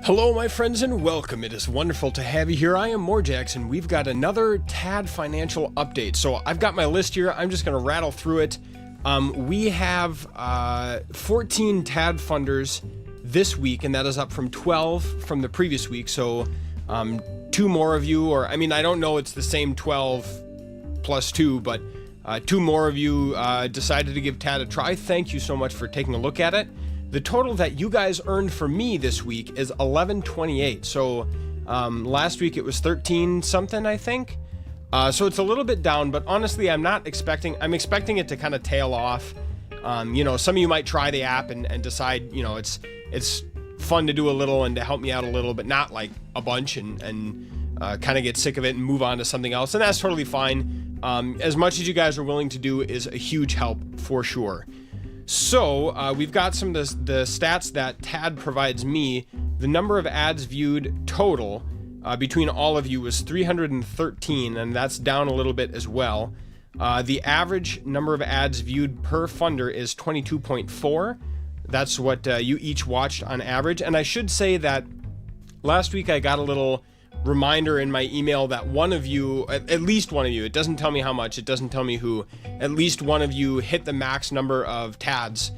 Hello my friends and welcome. It is wonderful to have you here. I am Morjax and we've got another TAD financial update. So I've got my list here. I'm just going to rattle through it. We have 14 TAD funders this week, and that is up from 12 from the previous week. So two more of you, or I mean, I don't know, it's the same 12 plus 2, but two more of you decided to give TAD a try. Thank you so much for taking a look at it. The total that you guys earned for me this week is 1128. So last week it was 13 something, I think. So it's a little bit down, but honestly, I'm expecting it to kind of tail off. You know, some of you might try the app and decide, you know, it's fun to do a little and to help me out a little, but not like a bunch, and kind of get sick of it and move on to something else. And that's totally fine. As much as you guys are willing to do is a huge help for sure. So we've got some of the stats that TAD provides me. The number of ads viewed total between all of you was 313, and that's down a little bit as well. The average number of ads viewed per funder is 22.4. That's what you each watched on average. And I should say that last week I got a little reminder in my email that one of you, at least one of you, it doesn't tell me how much, it doesn't tell me who, at least one of you hit the max number of TADs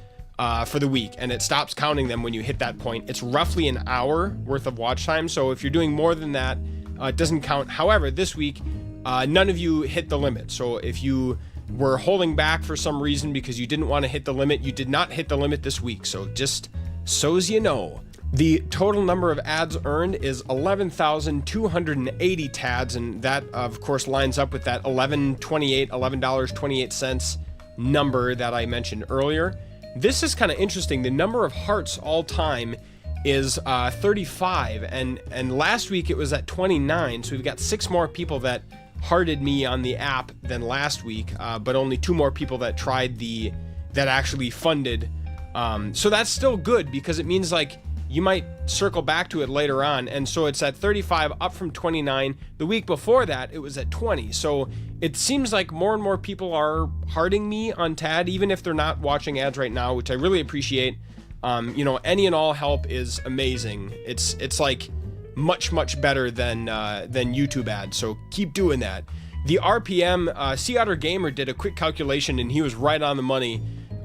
for the week, and it stops counting them when you hit that point. It's roughly an hour worth of watch time, so if you're doing more than that, it doesn't count. However, this week, none of you hit the limit, so if you were holding back for some reason because you didn't want to hit the limit, you did not hit the limit this week, so just so's you know. The total number of ads earned is 11,280 TADs, and that, of course, lines up with that $11.28 number that I mentioned earlier. This is kind of interesting. The number of hearts all time is 35, and last week it was at 29, so we've got 6 more people that hearted me on the app than last week, but only 2 more people that tried that actually funded. So that's still good, because it means like you might circle back to it later on. And so it's at 35, up from 29. The week before that, it was at 20. So it seems like more and more people are hearting me on TAD, even if they're not watching ads right now, which I really appreciate. You know, any and all help is amazing. It's like much better than YouTube ads. So keep doing that. The RPM, Sea Otter Gamer did a quick calculation and he was right on the money.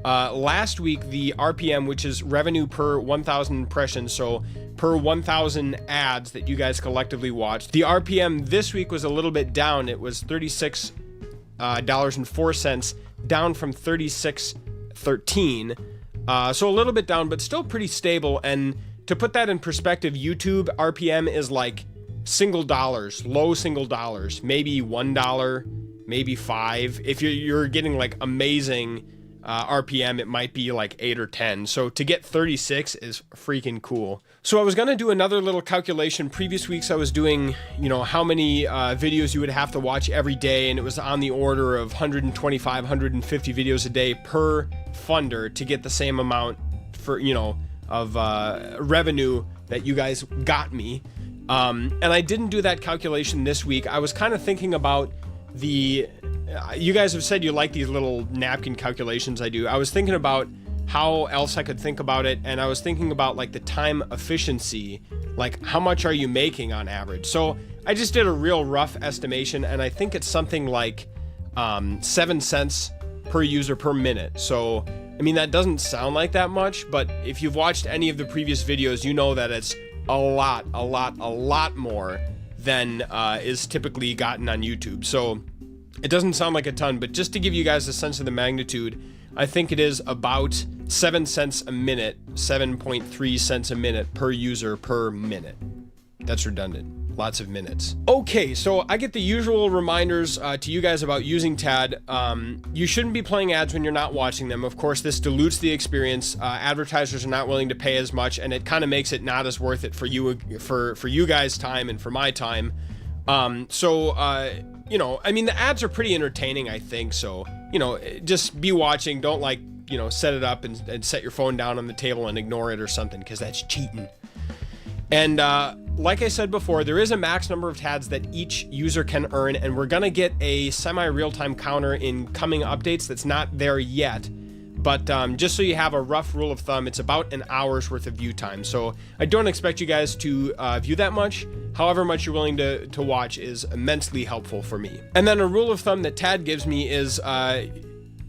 Last week, the RPM, which is revenue per 1,000 impressions, so per 1,000 ads that you guys collectively watched, the RPM this week was a little bit down. It was $36.04, down from $36.13. So a little bit down, but still pretty stable. And to put that in perspective, YouTube RPM is like single dollars, low single dollars, maybe $1, maybe $5. If you're getting like amazing RPM, it might be like 8 or 10. So to get 36 is freaking cool. So I was going to do another little calculation. Previous weeks I was doing, you know, how many videos you would have to watch every day, and it was on the order of 125, 150 videos a day per funder to get the same amount for, you know, of revenue that you guys got me. And I didn't do that calculation this week. I was kind of thinking about you guys have said you like these little napkin calculations I do. I was thinking about how else I could think about it, and I was thinking about like the time efficiency, like how much are you making on average. So I just did a real rough estimation, and I think it's something like 7 cents per user per minute. So I mean, that doesn't sound like that much, but if you've watched any of the previous videos, you know that it's a lot more than is typically gotten on YouTube. So it doesn't sound like a ton, but just to give you guys a sense of the magnitude, I think it is about 7 cents a minute, 7.3 cents a minute per user per minute. That's redundant. Lots of minutes. Okay, so I get the usual reminders to you guys about using TAD. You shouldn't be playing ads when you're not watching them. Of course, this dilutes the experience. Advertisers are not willing to pay as much, and it kind of makes it not as worth it for you guys' time and for my time. You know, I mean, the ads are pretty entertaining, I think. So, you know, just be watching. Don't like, you know, set it up and set your phone down on the table and ignore it or something, because that's cheating. And like I said before, there is a max number of TADs that each user can earn, and we're going to get a semi-real-time counter in coming updates that's not there yet. But just so you have a rough rule of thumb, it's about an hour's worth of view time. So I don't expect you guys to view that much. However much you're willing to watch is immensely helpful for me. And then a rule of thumb that Tad gives me is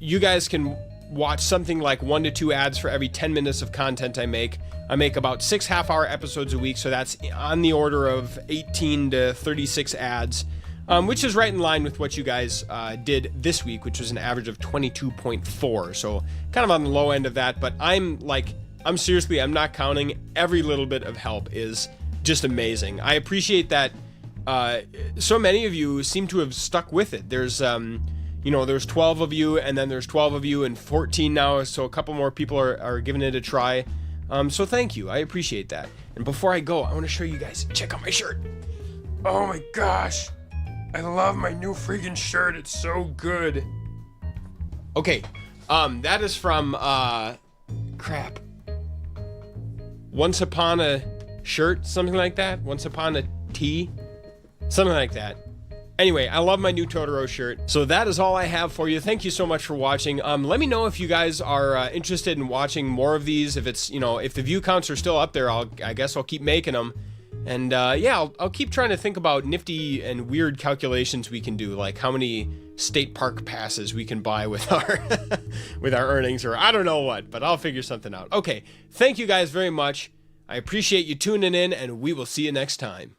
you guys can watch something like 1 to 2 ads for every 10 minutes of content I make. I make about 6 half-hour episodes a week, so that's on the order of 18 to 36 ads. Which is right in line with what you guys did this week, which was an average of 22.4. So kind of on the low end of that, but I'm seriously, I'm not counting. Every little bit of help is just amazing. I appreciate that so many of you seem to have stuck with it. There's, there's 12 of you, and then there's 12 of you and 14 now, so a couple more people are giving it a try. So thank you. I appreciate that. And before I go, I want to show you guys, check out my shirt. Oh my gosh. I love my new freaking shirt. It's so good. Okay, that is from, crap. Once Upon a Shirt, something like that. Once Upon a Tea, something like that. Anyway, I love my new Totoro shirt. So that is all I have for you. Thank you so much for watching. Let me know if you guys are interested in watching more of these. If it's, if the view counts are still up there, I guess I'll keep making them. And yeah, I'll keep trying to think about nifty and weird calculations we can do, like how many state park passes we can buy with our with our earnings, or I don't know what, but I'll figure something out. Okay, thank you guys very much. I appreciate you tuning in, and we will see you next time.